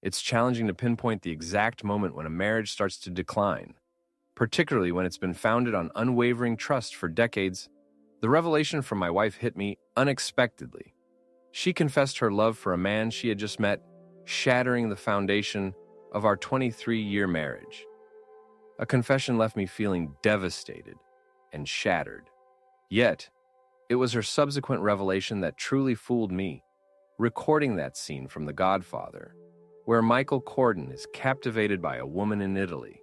It's challenging to pinpoint the exact moment when a marriage starts to decline, particularly when it's been founded on unwavering trust for decades. The revelation from my wife hit me unexpectedly. She confessed her love for a man she had just met, shattering the foundation of our 23-year marriage. A confession left me feeling devastated and shattered. Yet, it was her subsequent revelation that truly fooled me, recording that scene from The Godfather, where Michael Corden is captivated by a woman in Italy.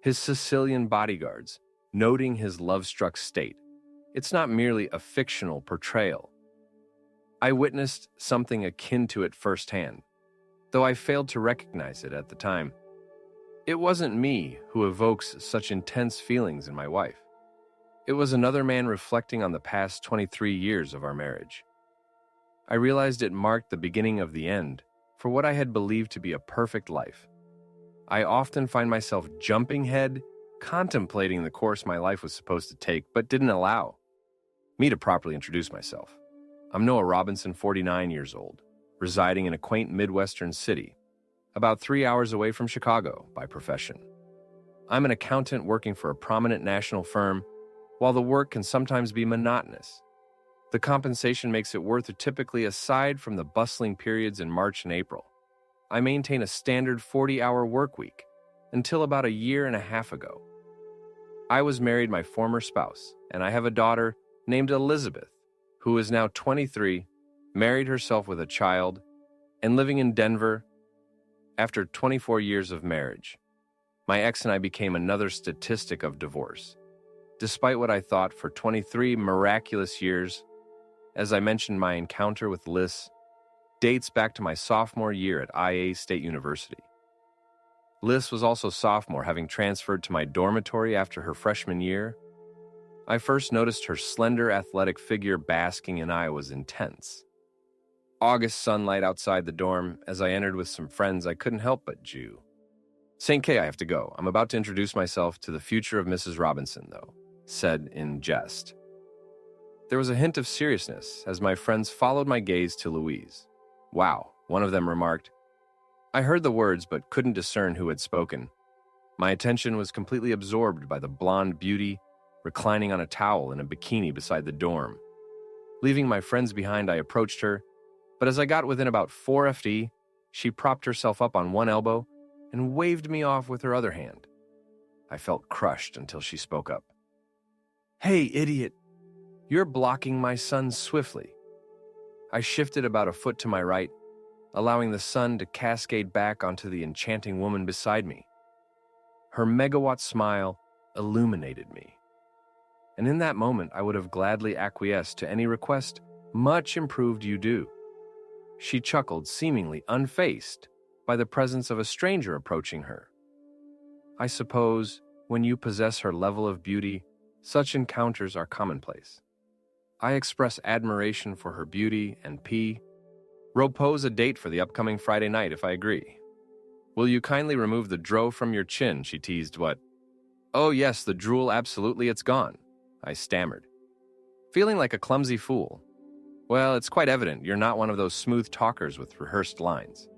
His Sicilian bodyguards, noting his love-struck state. It's not merely a fictional portrayal. I witnessed something akin to it firsthand, though I failed to recognize it at the time. It wasn't me who evokes such intense feelings in my wife. It was another man reflecting on the past 23 years of our marriage. I realized it marked the beginning of the end for what I had believed to be a perfect life. I often find myself jumping ahead, contemplating the course my life was supposed to take, but didn't allow me to properly introduce myself. I'm Noah Robinson, 49 years old, residing in a quaint Midwestern city, about 3 hours away from Chicago by profession. I'm an accountant working for a prominent national firm. While the work can sometimes be monotonous, the compensation makes it worth it. Typically, aside from the bustling periods in March and April, I maintain a standard 40-hour work week until about a year and a half ago. I was married to my former spouse, and I have a daughter named Elizabeth, who is now 23, married herself with a child, and living in Denver. After 24 years of marriage, my ex and I became another statistic of divorce. Despite what I thought for 23 miraculous years, as I mentioned, my encounter with Liz dates back to my sophomore year at IA State University. Liz was also sophomore, having transferred to my dormitory after her freshman year. I first noticed her slender, athletic figure basking in I was intense. August sunlight outside the dorm. As I entered with some friends, I couldn't help but Jew. St. K, I have to go. I'm about to introduce myself to the future of Mrs. Robinson, though, said in jest. There was a hint of seriousness as my friends followed my gaze to Louise. Wow, one of them remarked. I heard the words but couldn't discern who had spoken. My attention was completely absorbed by the blonde beauty reclining on a towel in a bikini beside the dorm. Leaving my friends behind, I approached her, but as I got within about 4 FD, she propped herself up on one elbow and waved me off with her other hand. I felt crushed until she spoke up. Hey, idiot! You're blocking my sun swiftly. I shifted about a foot to my right, allowing the sun to cascade back onto the enchanting woman beside me. Her megawatt smile illuminated me. And in that moment, I would have gladly acquiesced to any request. Much improved, you do. She chuckled, seemingly unfazed by the presence of a stranger approaching her. I suppose, when you possess her level of beauty, such encounters are commonplace. I express admiration for her beauty and propose a date for the upcoming Friday night if I agree. Will you kindly remove the dro from your chin, she teased. What? Oh yes, the drool, absolutely, it's gone, I stammered, feeling like a clumsy fool. Well, it's quite evident you're not one of those smooth talkers with rehearsed lines.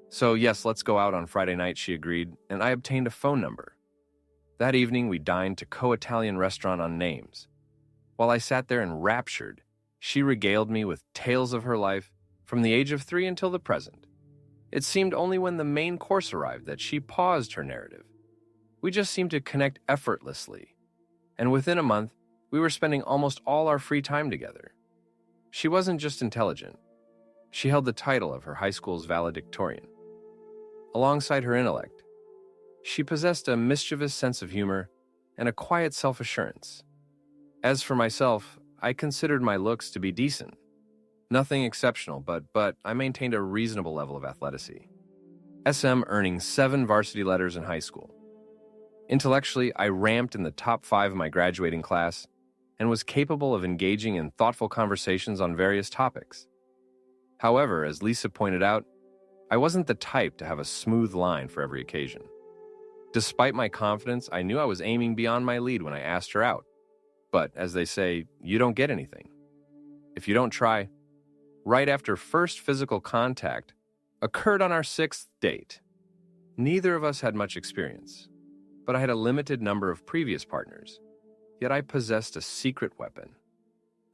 So yes, let's go out on Friday night, she agreed, and I obtained a phone number. That evening, we dined to co-Italian restaurant on Names. While I sat there enraptured, she regaled me with tales of her life from the age of 3 until the present. It seemed only when the main course arrived that she paused her narrative. We just seemed to connect effortlessly, and within a month, we were spending almost all our free time together. She wasn't just intelligent. She held the title of her high school's valedictorian. Alongside her intellect, she possessed a mischievous sense of humor and a quiet self-assurance. As for myself, I considered my looks to be decent. Nothing exceptional, but I maintained a reasonable level of athleticism. SM earning 7 varsity letters in high school. Intellectually, I ramped in the top 5 of my graduating class and was capable of engaging in thoughtful conversations on various topics. However, as Lisa pointed out, I wasn't the type to have a smooth line for every occasion. Despite my confidence, I knew I was aiming beyond my lead when I asked her out. But, as they say, you don't get anything if you don't try. Right after first physical contact, occurred on our sixth date. Neither of us had much experience, but I had a limited number of previous partners, yet I possessed a secret weapon.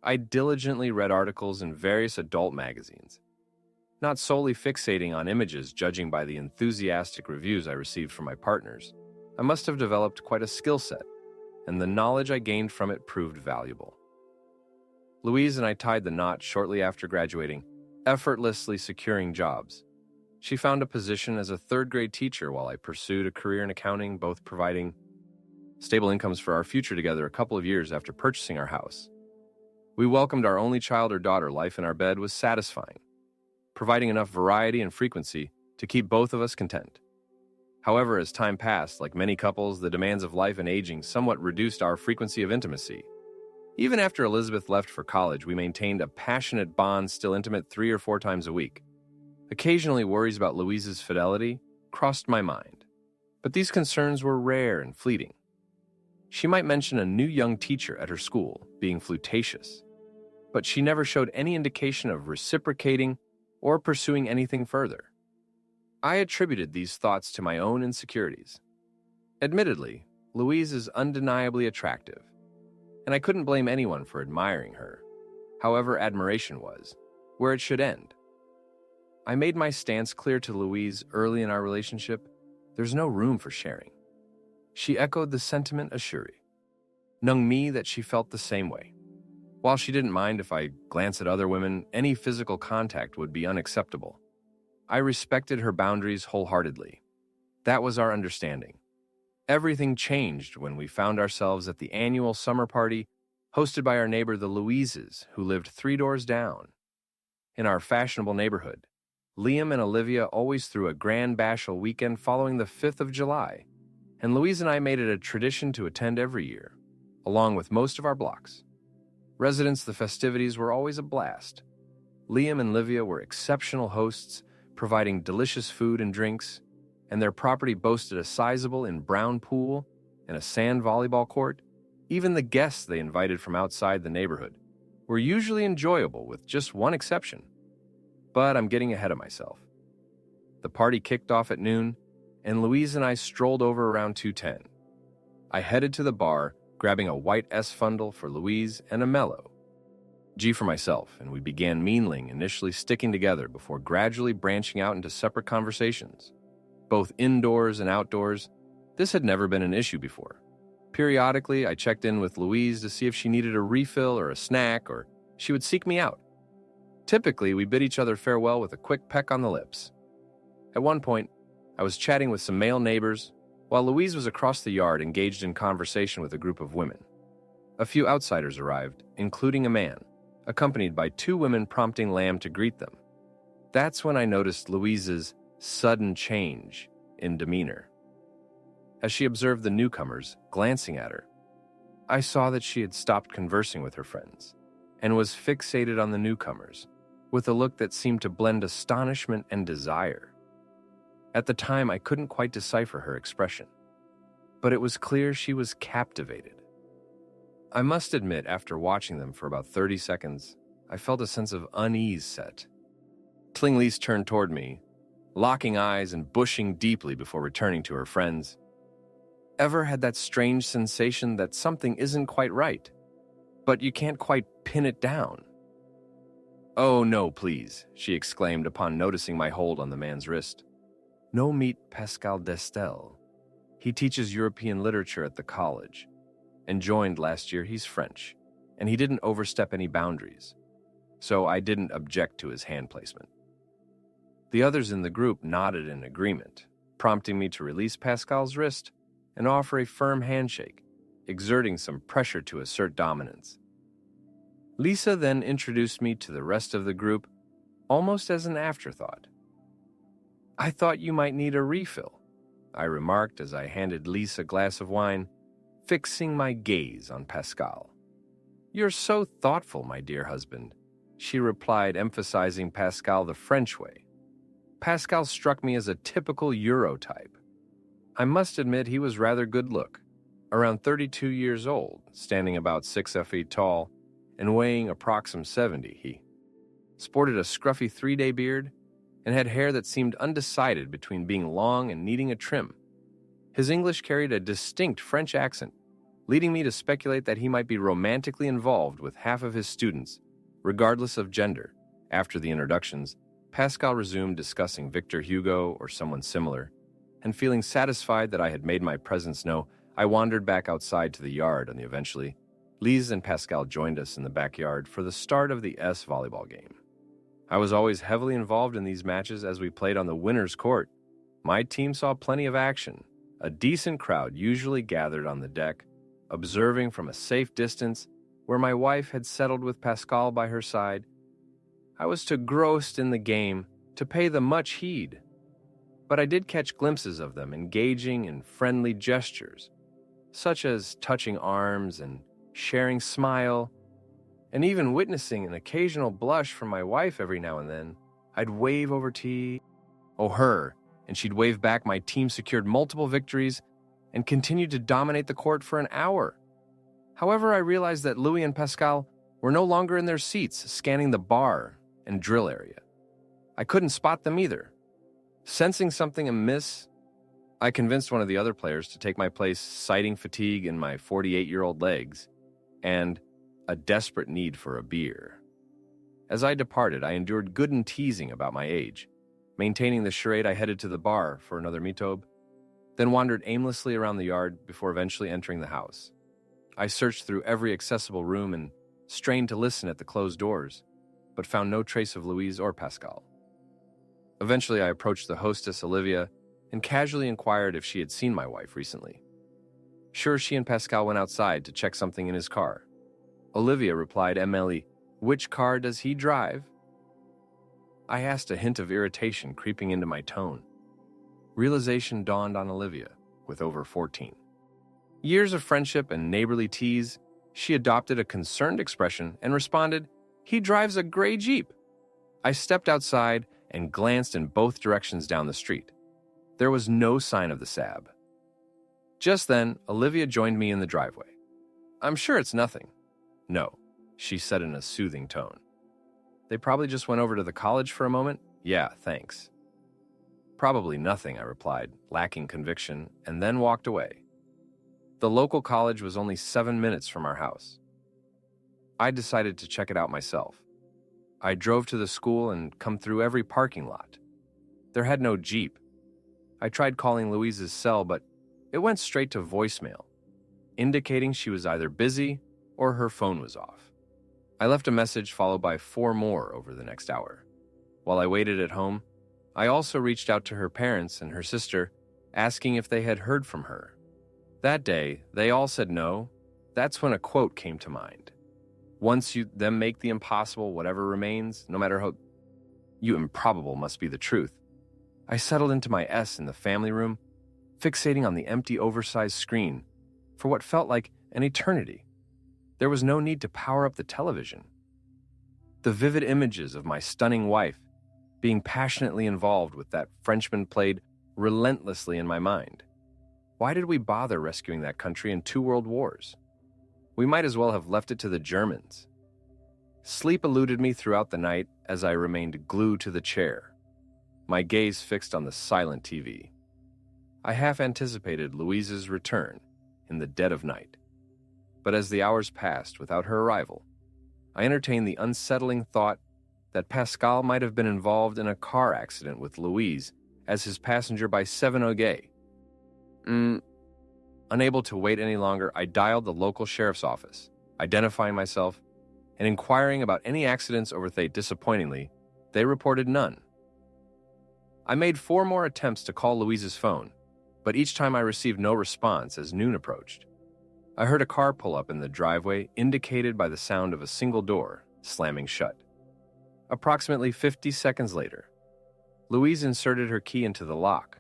I diligently read articles in various adult magazines, not solely fixating on images judging by the enthusiastic reviews I received from my partners. I must have developed quite a skill set, and the knowledge I gained from it proved valuable. Louise and I tied the knot shortly after graduating, effortlessly securing jobs. She found a position as a third-grade teacher while I pursued a career in accounting, both providing stable incomes for our future together a couple of years after purchasing our house. We welcomed our only child or daughter. Life in our bed was satisfying, providing enough variety and frequency to keep both of us content. However, as time passed, like many couples, the demands of life and aging somewhat reduced our frequency of intimacy. Even after Elizabeth left for college, we maintained a passionate bond, still intimate 3 or 4 times a week. Occasionally, worries about Louise's fidelity crossed my mind, but these concerns were rare and fleeting. She might mention a new young teacher at her school being flirtatious, but she never showed any indication of reciprocating or pursuing anything further. I attributed these thoughts to my own insecurities. Admittedly, Louise is undeniably attractive, and I couldn't blame anyone for admiring her. However, admiration was where it should end. I made my stance clear to Louise early in our relationship. There's no room for sharing. She echoed the sentiment assuring me that she felt the same way. While she didn't mind if I glanced at other women, any physical contact would be unacceptable. I respected her boundaries wholeheartedly. That was our understanding. Everything changed when we found ourselves at the annual summer party hosted by our neighbor, the Louises, who lived 3 doors down. In our fashionable neighborhood, Liam and Olivia always threw a grand bashful weekend following the 5th of July, and Louise and I made it a tradition to attend every year, along with most of our blocks. Residents, the festivities were always a blast. Liam and Olivia were exceptional hosts, providing delicious food and drinks, and their property boasted a sizable in-brown pool and a sand volleyball court. Even the guests they invited from outside the neighborhood were usually enjoyable, with just one exception. But I'm getting ahead of myself. The party kicked off at noon, and Louise and I strolled over around 2:10. I headed to the bar, grabbing a white S-Fundle for Louise and a Mellow G for myself, and we began mingling, initially sticking together before gradually branching out into separate conversations. Both indoors and outdoors, this had never been an issue before. Periodically, I checked in with Louise to see if she needed a refill or a snack, or she would seek me out. Typically, we bid each other farewell with a quick peck on the lips. At one point, I was chatting with some male neighbors, while Louise was across the yard engaged in conversation with a group of women. A few outsiders arrived, including a man, accompanied by 2 women prompting Lamb to greet them. That's when I noticed Louise's sudden change in demeanor. As she observed the newcomers glancing at her, I saw that she had stopped conversing with her friends and was fixated on the newcomers, with a look that seemed to blend astonishment and desire. At the time, I couldn't quite decipher her expression, but it was clear she was captivated. I must admit, after watching them for about 30 seconds, I felt a sense of unease set. Lise turned toward me, locking eyes and bushing deeply before returning to her friends. Ever had that strange sensation that something isn't quite right, but you can't quite pin it down? "Oh, no, please," she exclaimed upon noticing my hold on the man's wrist. "No, meet Pascal Destel. He teaches European literature at the college, and joined last year. He's French, and he didn't overstep any boundaries, so I didn't object to his hand placement." The others in the group nodded in agreement, prompting me to release Pascal's wrist and offer a firm handshake, exerting some pressure to assert dominance. Lisa then introduced me to the rest of the group, almost as an afterthought. "I thought you might need a refill," I remarked as I handed Lisa a glass of wine, fixing my gaze on Pascal. "You're so thoughtful, my dear husband," she replied, emphasizing Pascal the French way. Pascal struck me as a typical Euro type. I must admit he was rather good look, around 32 years old, standing about 6 feet tall, and weighing approximately 70. He sported a scruffy 3-day beard, and had hair that seemed undecided between being long and needing a trim. His English carried a distinct French accent, leading me to speculate that he might be romantically involved with half of his students, regardless of gender. After the introductions, Pascal resumed discussing Victor Hugo or someone similar, and feeling satisfied that I had made my presence known, I wandered back outside to the yard, and eventually, Lise and Pascal joined us in the backyard for the start of the S volleyball game. I was always heavily involved in these matches as we played on the winner's court. My team saw plenty of action. A decent crowd usually gathered on the deck, observing from a safe distance where my wife had settled with Pascal by her side. I was too grossed in the game to pay them much heed, but I did catch glimpses of them engaging in friendly gestures, such as touching arms and sharing smile, and even witnessing an occasional blush from my wife every now and then. I'd wave over to her, and she'd wave back. My team secured multiple victories and continued to dominate the court for an hour. However, I realized that Louis and Pascal were no longer in their seats, scanning the bar and drill area. I couldn't spot them either. Sensing something amiss, I convinced one of the other players to take my place, citing fatigue in my 48-year-old legs and a desperate need for a beer. As I departed, I endured good and teasing about my age. Maintaining the charade, I headed to the bar for another mitobe, then wandered aimlessly around the yard before eventually entering the house. I searched through every accessible room and strained to listen at the closed doors, but found no trace of Louise or Pascal. Eventually, I approached the hostess, Olivia, and casually inquired if she had seen my wife recently. Sure, she and Pascal went outside to check something in his car. Olivia replied, "Emily, which car does he drive?" I asked, a hint of irritation creeping into my tone. Realization dawned on Olivia, with over 14. Years of friendship and neighborly tease, she adopted a concerned expression and responded, "He drives a gray Jeep." I stepped outside and glanced in both directions down the street. There was no sign of the Saab. Just then, Olivia joined me in the driveway. "I'm sure it's nothing." "No," she said in a soothing tone. "They probably just went over to the college for a moment." "Yeah, thanks." "Probably nothing," I replied, lacking conviction, and then walked away. The local college was only 7 minutes from our house. I decided to check it out myself. I drove to the school and come through every parking lot. There had no Jeep. I tried calling Louise's cell, but it went straight to voicemail, indicating she was either busy or her phone was off. I left a message followed by 4 more over the next hour. While I waited at home, I also reached out to her parents and her sister, asking if they had heard from her. That day, they all said no. That's when a quote came to mind. "Once you them make the impossible, whatever remains, no matter how you improbable must be the truth." I settled into my S in the family room, fixating on the empty, oversized screen for what felt like an eternity. There was no need to power up the television. The vivid images of my stunning wife being passionately involved with that Frenchman played relentlessly in my mind. Why did we bother rescuing that country in 2 world wars? We might as well have left it to the Germans. Sleep eluded me throughout the night as I remained glued to the chair, my gaze fixed on the silent TV. I half anticipated Louise's return in the dead of night. But as the hours passed without her arrival, I entertained the unsettling thought that Pascal might have been involved in a car accident with Louise as his passenger by 7 Ogay. Unable to wait any longer, I dialed the local sheriff's office, identifying myself and inquiring about any accidents over there. Disappointingly, they reported none. I made 4 more attempts to call Louise's phone, but each time I received no response as noon approached. I heard a car pull up in the driveway, indicated by the sound of a single door slamming shut. Approximately 50 seconds later, Louise inserted her key into the lock,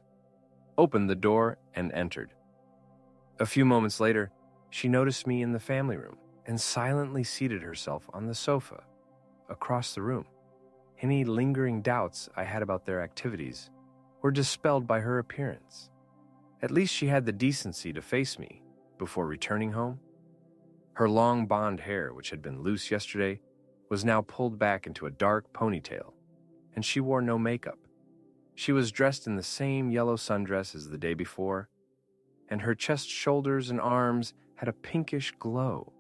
opened the door, and entered. A few moments later, she noticed me in the family room and silently seated herself on the sofa across the room. Any lingering doubts I had about their activities were dispelled by her appearance. At least she had the decency to face me before returning home. Her long blonde hair, which had been loose yesterday, was now pulled back into a dark ponytail, and she wore no makeup. She was dressed in the same yellow sundress as the day before, and her chest, shoulders, and arms had a pinkish glow.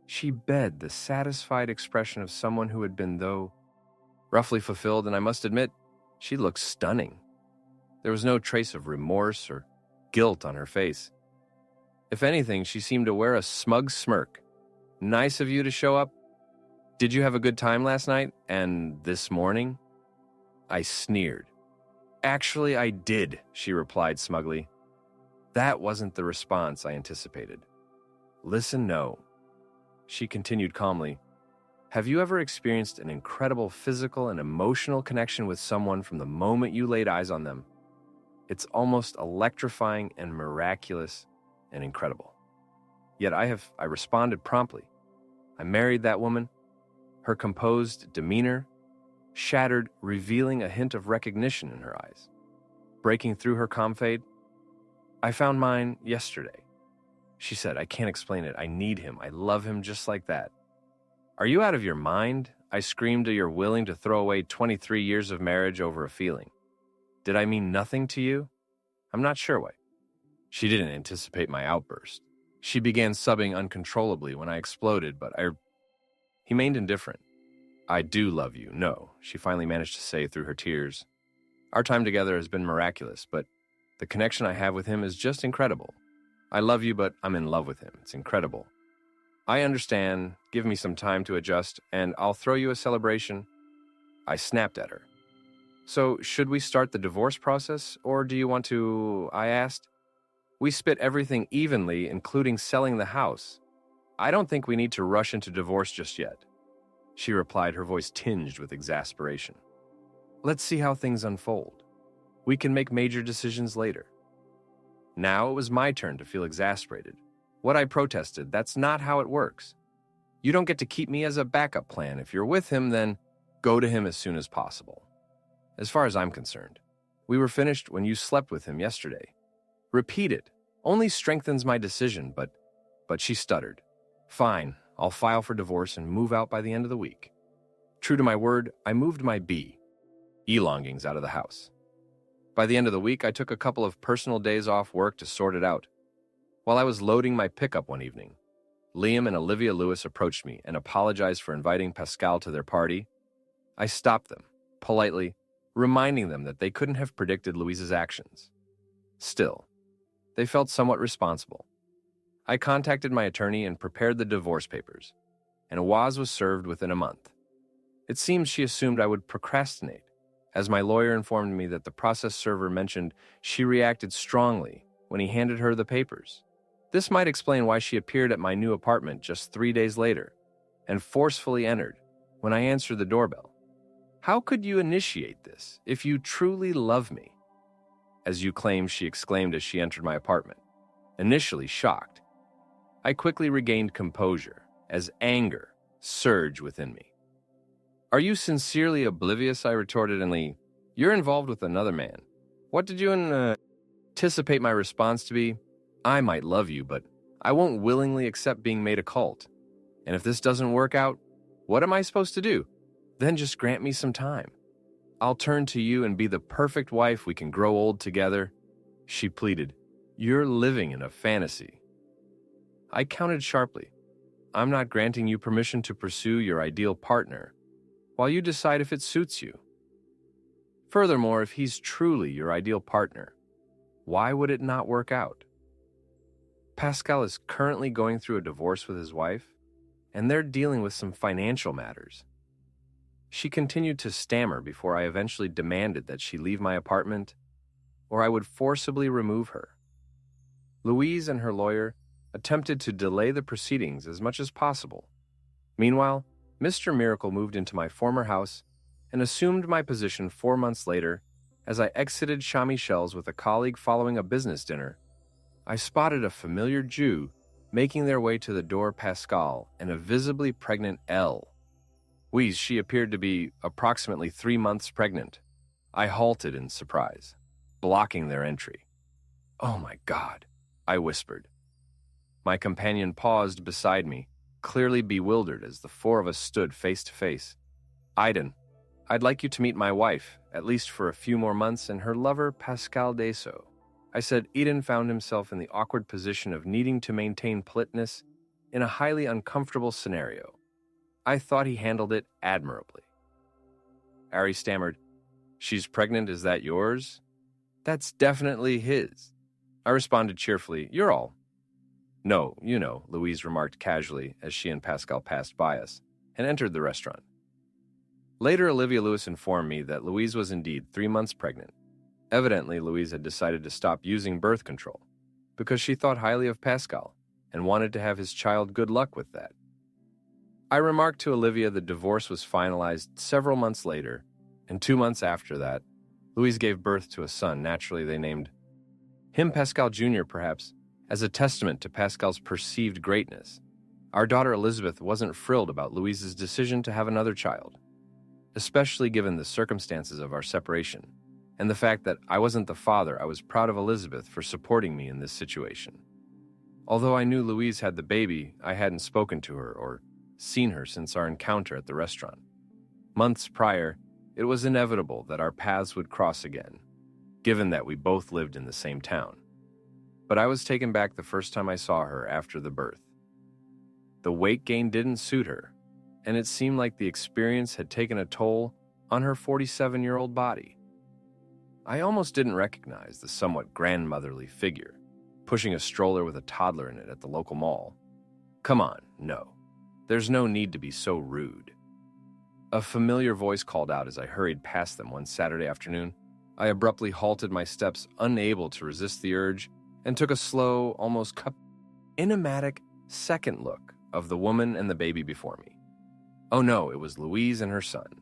She bed the satisfied expression of someone who had been, though roughly fulfilled, and I must admit, she looked stunning. There was no trace of remorse or guilt on her face. If anything, she seemed to wear a smug smirk. Nice of you to show up. Did you have a good time last night and this morning? I sneered. Actually, I did, she replied smugly. That wasn't the response I anticipated. Listen, no. She continued calmly. Have you ever experienced an incredible physical and emotional connection with someone from the moment you laid eyes on them? It's almost electrifying and miraculous and incredible. Yet I responded promptly. I married that woman. Her composed demeanor shattered, revealing a hint of recognition in her eyes. Breaking through her calm fade, I found mine yesterday. She said, I can't explain it. I need him. I love him just like that. Are you out of your mind? I screamed. You're willing to throw away 23 years of marriage over a feeling. Did I mean nothing to you? I'm not sure why. She didn't anticipate my outburst. She began sobbing uncontrollably when I exploded, but I remained indifferent. I do love you, no, she finally managed to say through her tears. Our time together has been miraculous, but the connection I have with him is just incredible. I love you, but I'm in love with him. It's incredible. I understand. Give me some time to adjust, and I'll throw you a celebration. I snapped at her. So, should we start the divorce process, or do you want to, I asked. We split everything evenly, including selling the house. I don't think we need to rush into divorce just yet. She replied, her voice tinged with exasperation. Let's see how things unfold. We can make major decisions later. Now it was my turn to feel exasperated. What I protested, that's not how it works. You don't get to keep me as a backup plan. If you're with him, then go to him as soon as possible. As far as I'm concerned, we were finished when you slept with him yesterday. Repeat it only strengthens my decision, but she stuttered. Fine, I'll file for divorce and move out by the end of the week. True to my word, I moved my elongings out of the house. By the end of the week, I took a couple of personal days off work to sort it out. While I was loading my pickup one evening, Liam and Olivia Lewis approached me and apologized for inviting Pascal to their party. I stopped them, politely, reminding them that they couldn't have predicted Louise's actions. Still, they felt somewhat responsible. I contacted my attorney and prepared the divorce papers, and Oise was served within a month. It seems she assumed I would procrastinate, as my lawyer informed me that the process server mentioned she reacted strongly when he handed her the papers. This might explain why she appeared at my new apartment just 3 days later and forcefully entered when I answered the doorbell. How could you initiate this if you truly love me? As you claim, she exclaimed as she entered my apartment. Initially shocked, I quickly regained composure as anger surged within me. Are you sincerely oblivious? I retorted inly. You're involved with another man. What did you anticipate my response to be? I might love you, but I won't willingly accept being made a cult. And if this doesn't work out, what am I supposed to do? Then just grant me some time. I'll turn to you and be the perfect wife we can grow old together. She pleaded. You're living in a fantasy. I countered sharply. I'm not granting you permission to pursue your ideal partner while you decide if it suits you. Furthermore, if he's truly your ideal partner, why would it not work out? Pascal is currently going through a divorce with his wife, and they're dealing with some financial matters. She continued to stammer before I eventually demanded that she leave my apartment, or I would forcibly remove her. Louise and her lawyer attempted to delay the proceedings as much as possible. Meanwhile, Mr. Miracle moved into my former house and assumed my position 4 months later as I exited Chez Michel's with a colleague following a business dinner. I spotted a familiar Jew making their way to the door, Pascal, and a visibly pregnant Elle. She appeared to be approximately 3 months pregnant. I halted in surprise, blocking their entry. Oh my God, I whispered. My companion paused beside me, clearly bewildered as the four of us stood face to face. Aiden, I'd like you to meet my wife, at least for a few more months, and her lover, Pascal Deso. I said Eden found himself in the awkward position of needing to maintain politeness in a highly uncomfortable scenario. I thought he handled it admirably. Ari stammered, "She's pregnant, is that yours?" "That's definitely his." I responded cheerfully, "You're all." "No, you know," Louise remarked casually as she and Pascal passed by us and entered the restaurant. Later, Olivia Lewis informed me that Louise was indeed 3 months pregnant. Evidently, Louise had decided to stop using birth control because she thought highly of Pascal and wanted to have his child. Good luck with that. I remarked to Olivia the divorce was finalized several months later, and 2 months after that, Louise gave birth to a son. Naturally, they named him Pascal Jr., perhaps as a testament to Pascal's perceived greatness. Our daughter Elizabeth wasn't thrilled about Louise's decision to have another child, especially given the circumstances of our separation and the fact that I wasn't the father. I was proud of Elizabeth for supporting me in this situation. Although I knew Louise had the baby, I hadn't spoken to her or seen her since our encounter at the restaurant. Months prior, it was inevitable that our paths would cross again, given that we both lived in the same town. But I was taken back the first time I saw her after the birth. The weight gain didn't suit her, and it seemed like the experience had taken a toll on her 47-year-old body. I almost didn't recognize the somewhat grandmotherly figure, pushing a stroller with a toddler in it at the local mall. Come on, no. There's no need to be so rude. A familiar voice called out as I hurried past them one Saturday afternoon. I abruptly halted my steps, unable to resist the urge, and took a slow, almost enigmatic second look of the woman and the baby before me. Oh no, it was Louise and her son.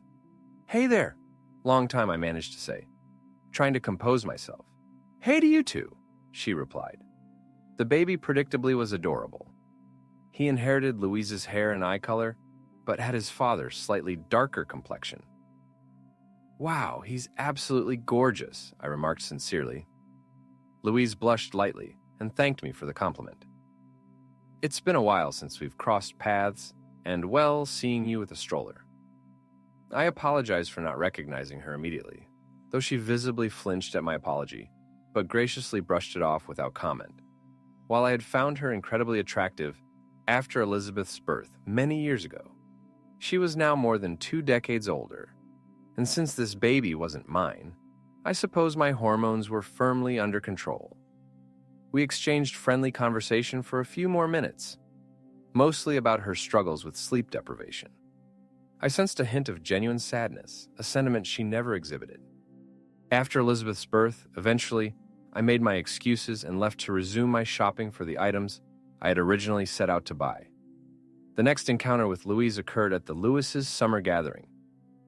"Hey there," long time I managed to say, trying to compose myself. "Hey to you too," she replied. The baby predictably was adorable. He inherited Louise's hair and eye color, but had his father's slightly darker complexion. "Wow, he's absolutely gorgeous," I remarked sincerely. Louise blushed lightly and thanked me for the compliment. "It's been a while since we've crossed paths, and well, seeing you with a stroller." I apologized for not recognizing her immediately, though she visibly flinched at my apology, but graciously brushed it off without comment. While I had found her incredibly attractive after Elizabeth's birth many years ago, she was now more than 2 decades older, and since this baby wasn't mine, I suppose my hormones were firmly under control. We exchanged friendly conversation for a few more minutes, mostly about her struggles with sleep deprivation. I sensed a hint of genuine sadness, a sentiment she never exhibited. After Elizabeth's birth, eventually, I made my excuses and left to resume my shopping for the items I had originally set out to buy. The next encounter with Louise occurred at the Lewis's summer gathering.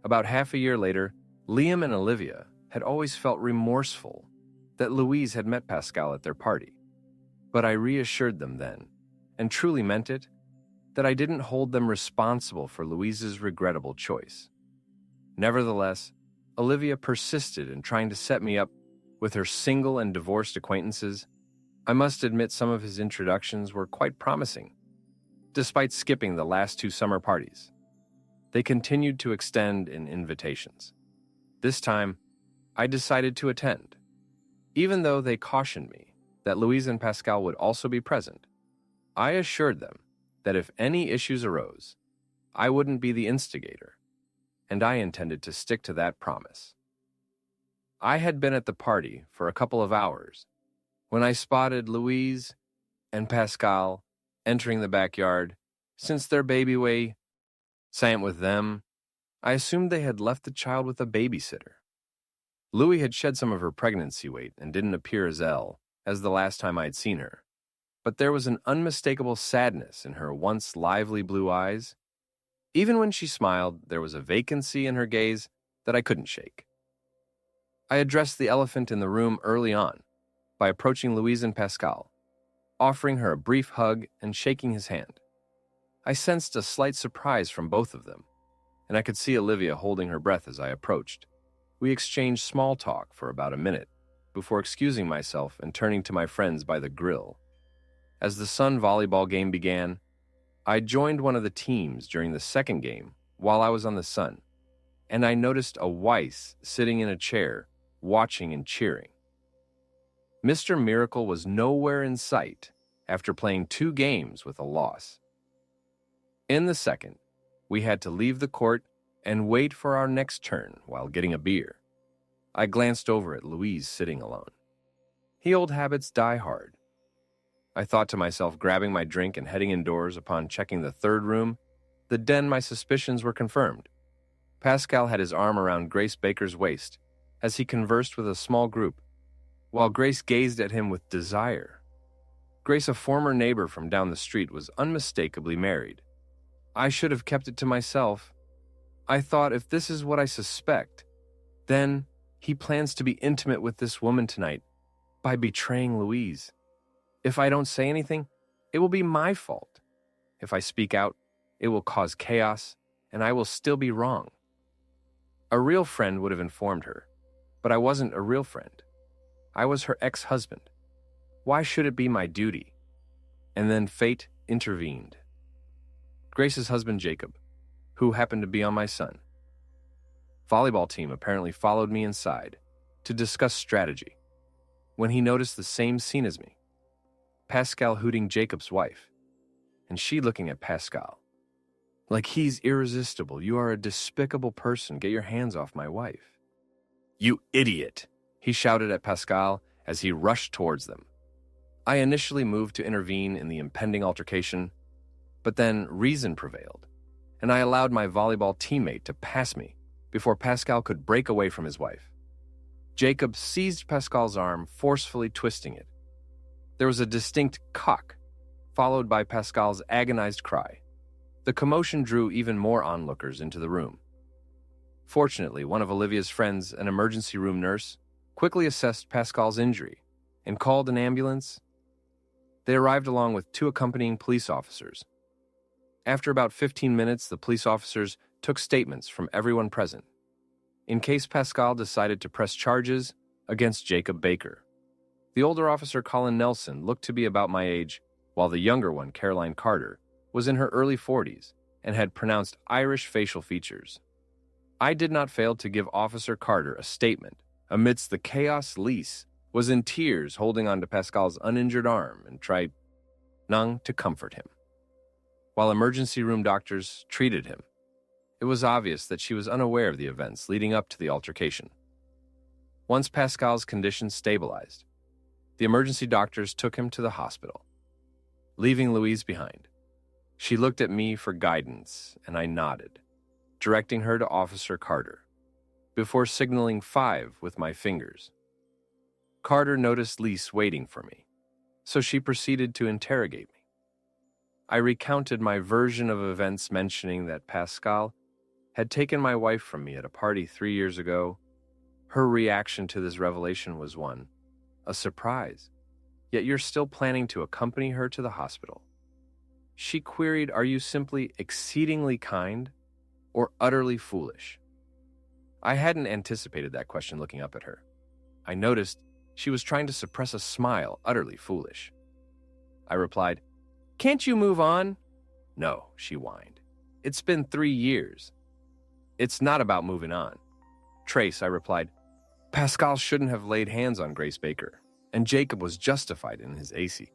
About half a year later, Liam and Olivia had always felt remorseful that Louise had met Pascal at their party. But I reassured them then, and truly meant it, that I didn't hold them responsible for Louise's regrettable choice. Nevertheless, Olivia persisted in trying to set me up with her single and divorced acquaintances. I must admit some of his introductions were quite promising. Despite skipping the last 2 summer parties, they continued to extend in invitations. This time, I decided to attend. Even though they cautioned me that Louise and Pascal would also be present, I assured them that if any issues arose, I wouldn't be the instigator, and I intended to stick to that promise. I had been at the party for a couple of hours when I spotted Louise and Pascal entering the backyard. Since their baby way sat with them, I assumed they had left the child with a babysitter. Louis had shed some of her pregnancy weight and didn't appear as ill as the last time I had seen her, but there was an unmistakable sadness in her once lively blue eyes. Even when she smiled, there was a vacancy in her gaze that I couldn't shake. I addressed the elephant in the room early on by approaching Louise and Pascal, offering her a brief hug and shaking his hand. I sensed a slight surprise from both of them, and I could see Olivia holding her breath as I approached. We exchanged small talk for about a minute before excusing myself and turning to my friends by the grill. As the Sun volleyball game began, I joined one of the teams during the second game while I was on the Sun. and I noticed a Weiss sitting in a chair, watching and cheering. Mr. Miracle was nowhere in sight after playing 2 games with a loss. In the second, we had to leave the court and wait for our next turn while getting a beer. I glanced over at Louise sitting alone. He old habits die hard. I thought to myself, grabbing my drink and heading indoors. Upon checking the third room, the den, my suspicions were confirmed. Pascal had his arm around Grace Baker's waist as he conversed with a small group, while Grace gazed at him with desire. Grace, a former neighbor from down the street, was unmistakably married. I should have kept it to myself. I thought, if this is what I suspect, then he plans to be intimate with this woman tonight by betraying Louise. If I don't say anything, it will be my fault. If I speak out, it will cause chaos, and I will still be wrong. A real friend would have informed her, but I wasn't a real friend. I was her ex-husband. Why should it be my duty? And then fate intervened. Grace's husband, Jacob, who happened to be on my son. Volleyball team apparently followed me inside to discuss strategy when he noticed the same scene as me. Pascal hooting Jacob's wife, and she looking at Pascal like he's irresistible. You are a despicable person. Get your hands off my wife. You idiot, he shouted at Pascal as he rushed towards them. I initially moved to intervene in the impending altercation, but then reason prevailed, and I allowed my volleyball teammate to pass me before Pascal could break away from his wife. Jacob seized Pascal's arm, forcefully twisting it. There was a distinct cock, followed by Pascal's agonized cry. The commotion drew even more onlookers into the room. Fortunately, one of Olivia's friends, an emergency room nurse, quickly assessed Pascal's injury and called an ambulance. They arrived along with 2 accompanying police officers. After about 15 minutes, the police officers took statements from everyone present, in case Pascal decided to press charges against Jacob Baker. The older officer, Colin Nelson, looked to be about my age, while the younger one, Caroline Carter, was in her early 40s and had pronounced Irish facial features. I did not fail to give Officer Carter a statement. Amidst the chaos, Lise was in tears, holding on to Pascal's uninjured arm and tried to comfort him, while emergency room doctors treated him. It was obvious that she was unaware of the events leading up to the altercation. Once Pascal's condition stabilized, the emergency doctors took him to the hospital, leaving Louise behind. She looked at me for guidance, and I nodded, directing her to Officer Carter, before signaling 5 with my fingers. Carter noticed Lise waiting for me, so she proceeded to interrogate me. I recounted my version of events, mentioning that Pascal had taken my wife from me at a party 3 years ago. Her reaction to this revelation was a surprise. Yet you're still planning to accompany her to the hospital. She queried, are you simply exceedingly kind or utterly foolish? I hadn't anticipated that question looking up at her. I noticed she was trying to suppress a smile, utterly foolish. I replied, can't you move on? No, she whined. It's been 3 years. It's not about moving on. Trace, I replied, Pascal shouldn't have laid hands on Grace Baker, and Jacob was justified in his AC.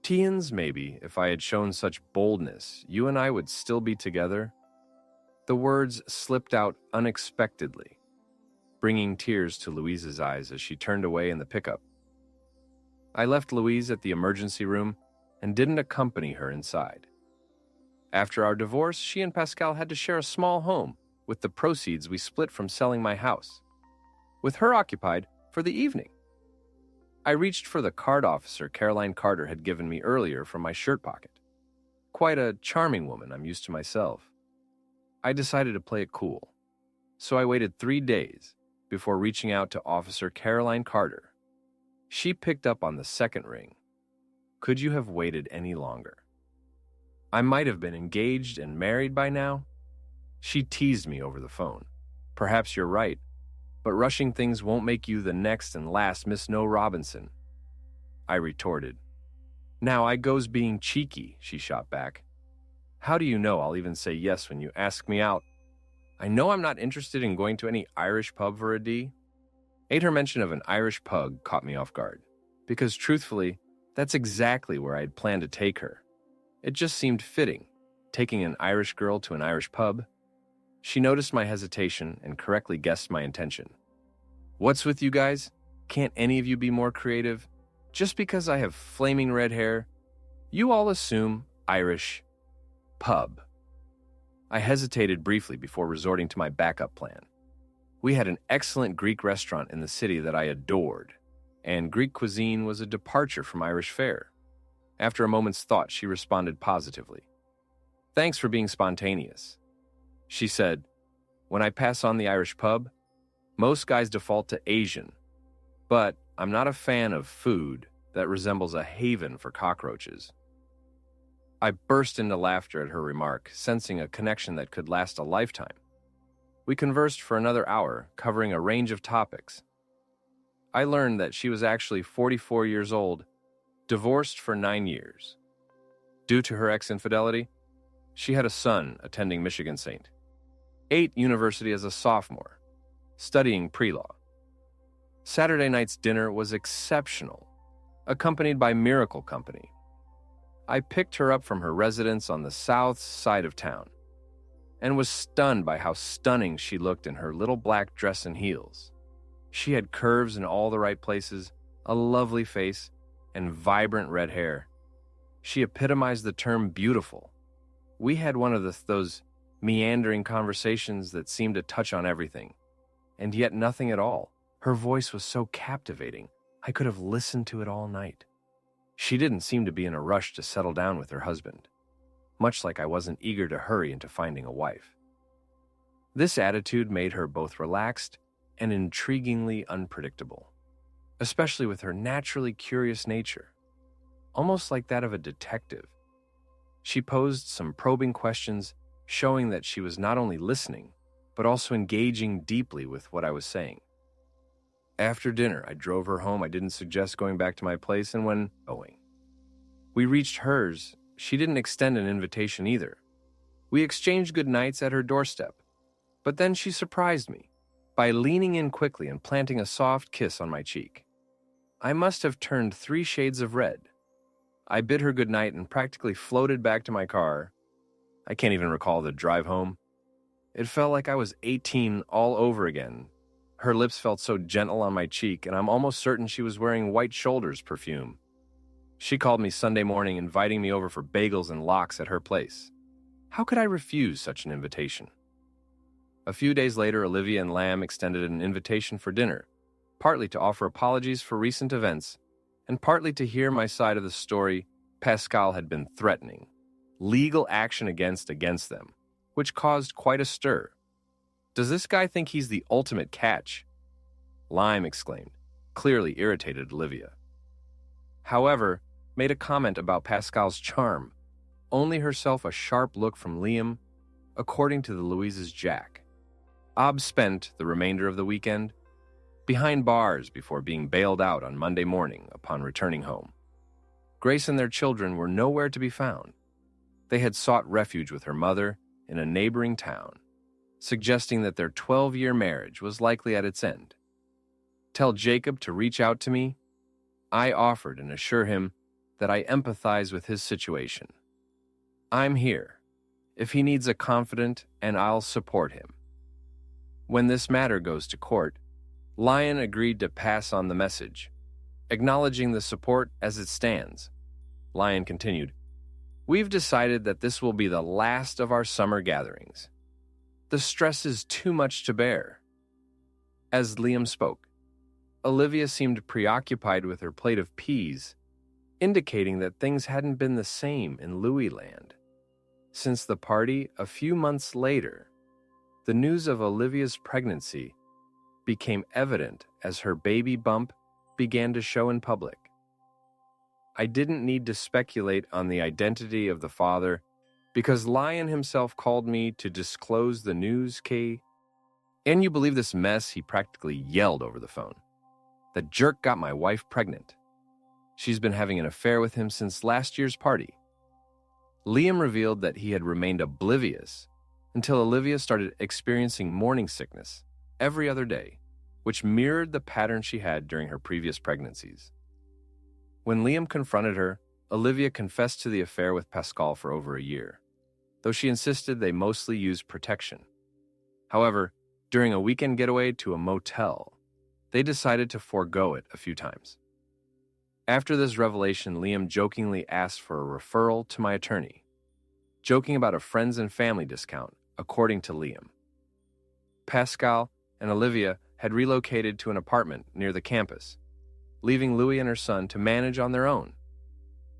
Teens, maybe, if I had shown such boldness, you and I would still be together. The words slipped out unexpectedly, bringing tears to Louise's eyes as she turned away in the pickup. I left Louise at the emergency room and didn't accompany her inside. After our divorce, she and Pascal had to share a small home with the proceeds we split from selling my house, with her occupied for the evening. I reached for the card officer Caroline Carter had given me earlier from my shirt pocket. Quite a charming woman, I'm used to myself. I decided to play it cool, so I waited 3 days before reaching out to Officer Caroline Carter. She picked up on the second ring. Could you have waited any longer? I might have been engaged and married by now. She teased me over the phone. Perhaps you're right, but rushing things won't make you the next and last Miss No Robinson. I retorted. Now I goes being cheeky, she shot back. How do you know I'll even say yes when you ask me out? I know I'm not interested in going to any Irish pub for a D. Her mention of an Irish pub caught me off guard, because truthfully, that's exactly where I had planned to take her. It just seemed fitting, taking an Irish girl to an Irish pub. She noticed my hesitation and correctly guessed my intention. What's with you guys? Can't any of you be more creative? Just because I have flaming red hair, you all assume Irish pub. I hesitated briefly before resorting to my backup plan. We had an excellent Greek restaurant in the city that I adored, and Greek cuisine was a departure from Irish fare. After a moment's thought, she responded positively. Thanks for being spontaneous. She said, when I pass on the Irish pub, most guys default to Asian, but I'm not a fan of food that resembles a haven for cockroaches. I burst into laughter at her remark, sensing a connection that could last a lifetime. We conversed for another hour, covering a range of topics. I learned that she was actually 44 years old, divorced for 9 years. Due to her ex-infidelity, she had a son attending Michigan St. University as a sophomore, studying pre-law. Saturday night's dinner was exceptional, accompanied by Miracle Company. I picked her up from her residence on the south side of town and was stunned by how stunning she looked in her little black dress and heels. She had curves in all the right places, a lovely face, and vibrant red hair. She epitomized the term beautiful. We had one of those meandering conversations that seemed to touch on everything, and yet nothing at all. Her voice was so captivating, I could have listened to it all night. She didn't seem to be in a rush to settle down with her husband, much like I wasn't eager to hurry into finding a wife. This attitude made her both relaxed and intriguingly unpredictable, especially with her naturally curious nature, almost like that of a detective. She posed some probing questions, showing that she was not only listening, but also engaging deeply with what I was saying. After dinner, I drove her home. I didn't suggest going back to my place, and when going, we reached hers. She didn't extend an invitation either. We exchanged good nights at her doorstep, but then she surprised me by leaning in quickly and planting a soft kiss on my cheek. I must have turned 3 shades of red. I bid her good night and practically floated back to my car. I can't even recall the drive home. It felt like I was 18 all over again. Her lips felt so gentle on my cheek, and I'm almost certain she was wearing White Shoulders perfume. She called me Sunday morning, inviting me over for bagels and lox at her place. How could I refuse such an invitation? A few days later, Olivia and Lamb extended an invitation for dinner, partly to offer apologies for recent events, and partly to hear my side of the story. Pascal had been threatening legal action against them, which caused quite a stir. Does this guy think he's the ultimate catch? Lime exclaimed, clearly irritated Olivia. However, made a comment about Pascal's charm, only herself a sharp look from Liam, according to the Louise's Jack. Ob spent the remainder of the weekend behind bars before being bailed out on Monday morning upon returning home. Grace and their children were nowhere to be found. They had sought refuge with her mother in a neighboring town, suggesting that their 12-year marriage was likely at its end. Tell Jacob to reach out to me. I offered and assure him that I empathize with his situation. I'm here, if he needs a confidant, and I'll support him. When this matter goes to court, Lion agreed to pass on the message, acknowledging the support as it stands. Lion continued, "We've decided that this will be the last of our summer gatherings. The stress is too much to bear." As Liam spoke, Olivia seemed preoccupied with her plate of peas, indicating that things hadn't been the same in Louis land. Since the party a few months later, the news of Olivia's pregnancy became evident as her baby bump began to show in public. I didn't need to speculate on the identity of the father because Lion himself called me to disclose the news. "Can you believe this mess?" he practically yelled over the phone. "The jerk got my wife pregnant. She's been having an affair with him since last year's party." Liam revealed that he had remained oblivious until Olivia started experiencing morning sickness every other day, which mirrored the pattern she had during her previous pregnancies. When Liam confronted her, Olivia confessed to the affair with Pascal for over a year, though she insisted they mostly used protection. However, during a weekend getaway to a motel, they decided to forego it a few times. After this revelation, Liam jokingly asked for a referral to my attorney, joking about a friends and family discount, according to Liam. Pascal and Olivia had relocated to an apartment near the campus, leaving Louis and her son to manage on their own.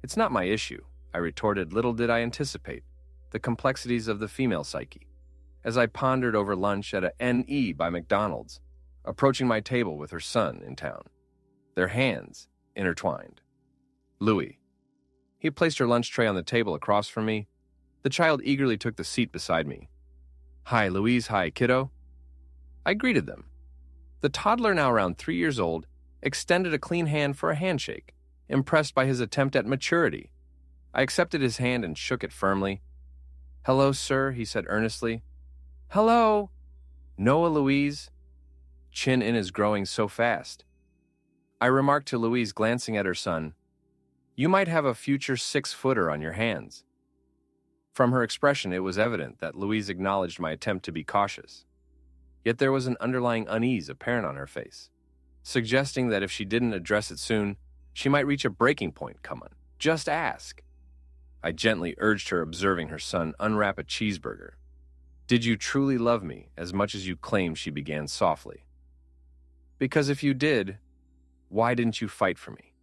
"It's not my issue," I retorted. Little did I anticipate the complexities of the female psyche, as I pondered over lunch at a NE by McDonald's, approaching my table with her son in town, their hands intertwined. "Louis." He placed her lunch tray on the table across from me. The child eagerly took the seat beside me. "Hi, Louise. Hi, kiddo." I greeted them. The toddler, now around 3 years old, extended a clean hand for a handshake, impressed by his attempt at maturity. I accepted his hand and shook it firmly. "Hello, sir," he said earnestly. "Hello." "Noah, Louise." "Chin in is growing so fast." I remarked to Louise, glancing at her son, "You might have a future 6-footer on your hands." From her expression, it was evident that Louise acknowledged my attempt to be cautious. Yet there was an underlying unease apparent on her face, suggesting that if she didn't address it soon, she might reach a breaking point. "Come on, just ask." I gently urged her, observing her son unwrap a cheeseburger. "Did you truly love me as much as you claim?" she began softly. "Because if you did, why didn't you fight for me?"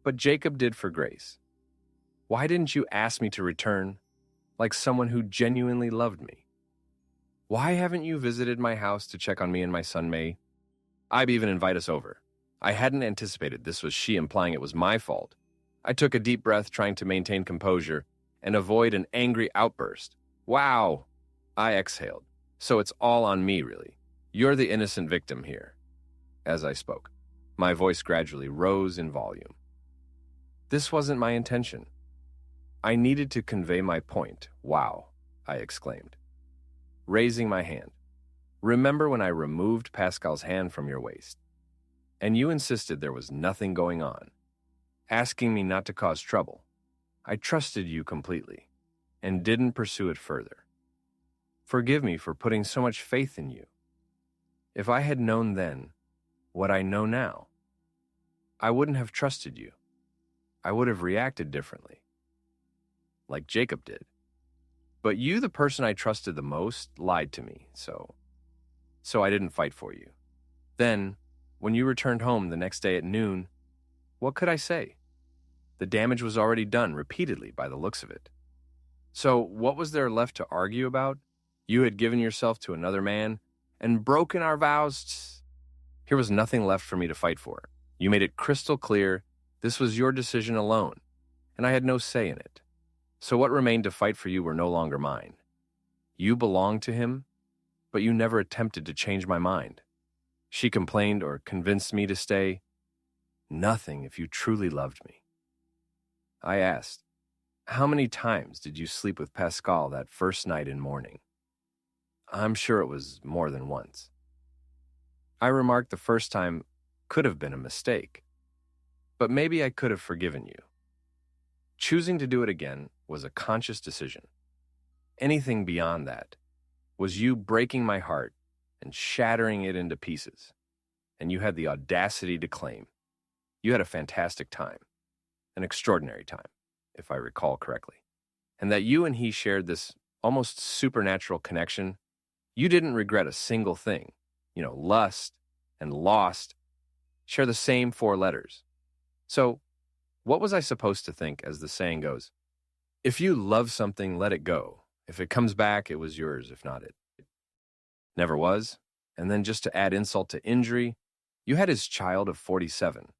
"But Jacob did for Grace." "Why didn't you ask me to return, like someone who genuinely loved me?" "Why haven't you visited my house to check on me and my son, May? I'd even invite us over." I hadn't anticipated this was she implying it was my fault. I took a deep breath, trying to maintain composure and avoid an angry outburst. "Wow," I exhaled. "So it's all on me, really. You're the innocent victim here." As I spoke, my voice gradually rose in volume. This wasn't my intention. I needed to convey my point. "Wow," I exclaimed, raising my hand. "Remember when I removed Pascal's hand from your waist, and you insisted there was nothing going on, asking me not to cause trouble? I trusted you completely and didn't pursue it further. Forgive me for putting so much faith in you. If I had known then what I know now, I wouldn't have trusted you. I would have reacted differently, like Jacob did. But you, the person I trusted the most, lied to me, so I didn't fight for you. Then, when you returned home the next day at noon, what could I say? The damage was already done repeatedly by the looks of it. So what was there left to argue about? You had given yourself to another man and broken our vows. Here was nothing left for me to fight for. You made it crystal clear this was your decision alone, and I had no say in it. So what remained to fight for you were no longer mine. You belonged to him, but you never attempted to change my mind. She complained or convinced me to stay. Nothing if you truly loved me." I asked, "How many times did you sleep with Pascal that first night in mourning?" "I'm sure it was more than once." I remarked the first time could have been a mistake, but maybe I could have forgiven you. Choosing to do it again was a conscious decision. Anything beyond that was you breaking my heart and shattering it into pieces, and you had the audacity to claim you had a fantastic time, an extraordinary time, if I recall correctly, and that you and he shared this almost supernatural connection. You didn't regret a single thing. Lust and lost share the same 4 letters. So, what was I supposed to think, as the saying goes? If you love something, let it go. If it comes back, it was yours. If not, it never was. And then just to add insult to injury, you had his child of 47.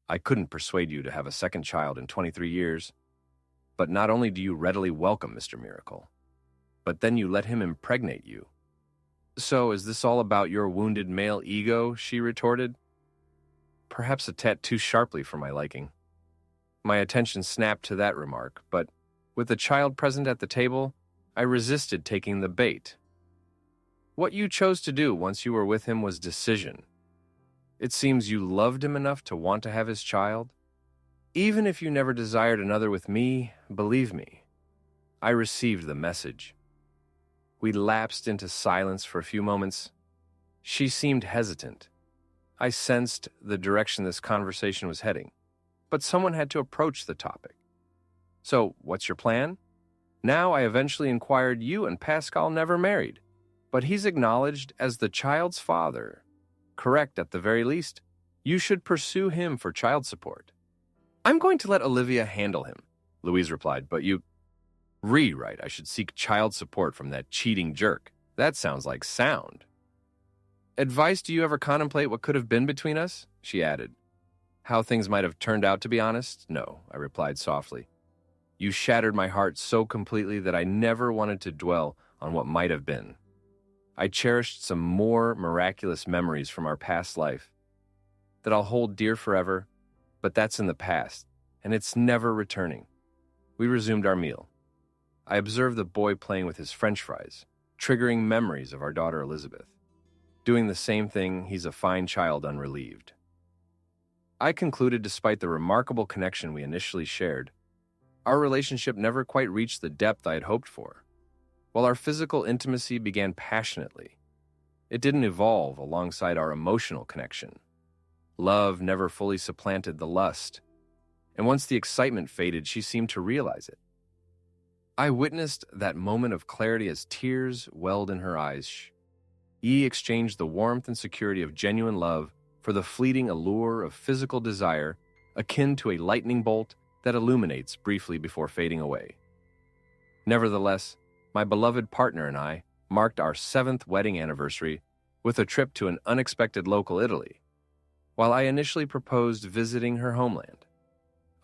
I couldn't persuade you to have a second child in 23 years. But not only do you readily welcome Mr. Miracle, but then you let him impregnate you. So is this all about your wounded male ego? She retorted, perhaps a tad too sharply for my liking. My attention snapped to that remark, but with the child present at the table, I resisted taking the bait. What you chose to do once you were with him was decision. It seems you loved him enough to want to have his child. Even if you never desired another with me, believe me, I received the message. We lapsed into silence for a few moments. She seemed hesitant. I sensed the direction this conversation was heading, but someone had to approach the topic. So, what's your plan? Now I eventually inquired, you and Pascal never married, but he's acknowledged as the child's father. Correct, at the very least. You should pursue him for child support. I'm going to let Olivia handle him, Louise replied, but you... Right, I should seek child support from that cheating jerk. That sounds like sound. Advice, do you ever contemplate what could have been between us? She added. How things might have turned out, to be honest? No, I replied softly. You shattered my heart so completely that I never wanted to dwell on what might have been. I cherished some more miraculous memories from our past life that I'll hold dear forever, but that's in the past, and it's never returning. We resumed our meal. I observed the boy playing with his French fries, triggering memories of our daughter Elizabeth. Doing the same thing, he's a fine child unrelieved. I concluded, despite the remarkable connection we initially shared, our relationship never quite reached the depth I had hoped for. While our physical intimacy began passionately, it didn't evolve alongside our emotional connection. Love never fully supplanted the lust, and once the excitement faded, she seemed to realize it. I witnessed that moment of clarity as tears welled in her eyes. She exchanged the warmth and security of genuine love for the fleeting allure of physical desire, akin to a lightning bolt that illuminates briefly before fading away. Nevertheless, my beloved partner and I marked our 7th wedding anniversary with a trip to an unexpected local Italy, while I initially proposed visiting her homeland.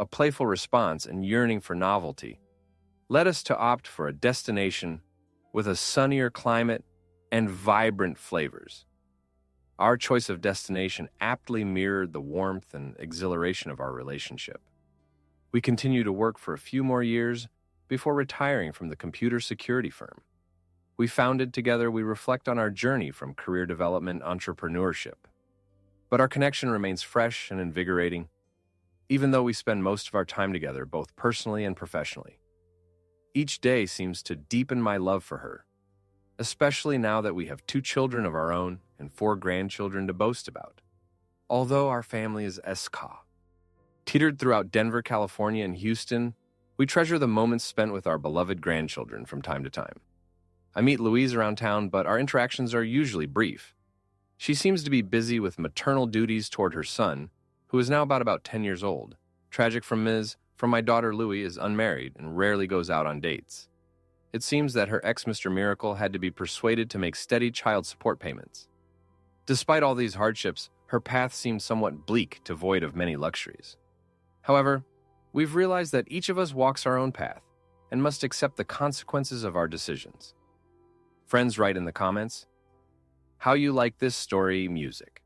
A playful response and yearning for novelty led us to opt for a destination with a sunnier climate and vibrant flavors. Our choice of destination aptly mirrored the warmth and exhilaration of our relationship. We continued to work for a few more years before retiring from the computer security firm. We founded together, we reflect on our journey from career development, entrepreneurship. But our connection remains fresh and invigorating, even though we spend most of our time together, both personally and professionally. Each day seems to deepen my love for her, especially now that we have 2 children of our own and 4 grandchildren to boast about. Although our family is teetered throughout Denver, California, and Houston, we treasure the moments spent with our beloved grandchildren from time to time. I meet Louise around town, but our interactions are usually brief. She seems to be busy with maternal duties toward her son, who is now about 10 years old. Tragic from my daughter Louie is unmarried and rarely goes out on dates. It seems that her ex, Mr. Miracle, had to be persuaded to make steady child support payments. Despite all these hardships, her path seems somewhat bleak, devoid of many luxuries. However, we've realized that each of us walks our own path and must accept the consequences of our decisions. Friends, write in the comments how you like this story music.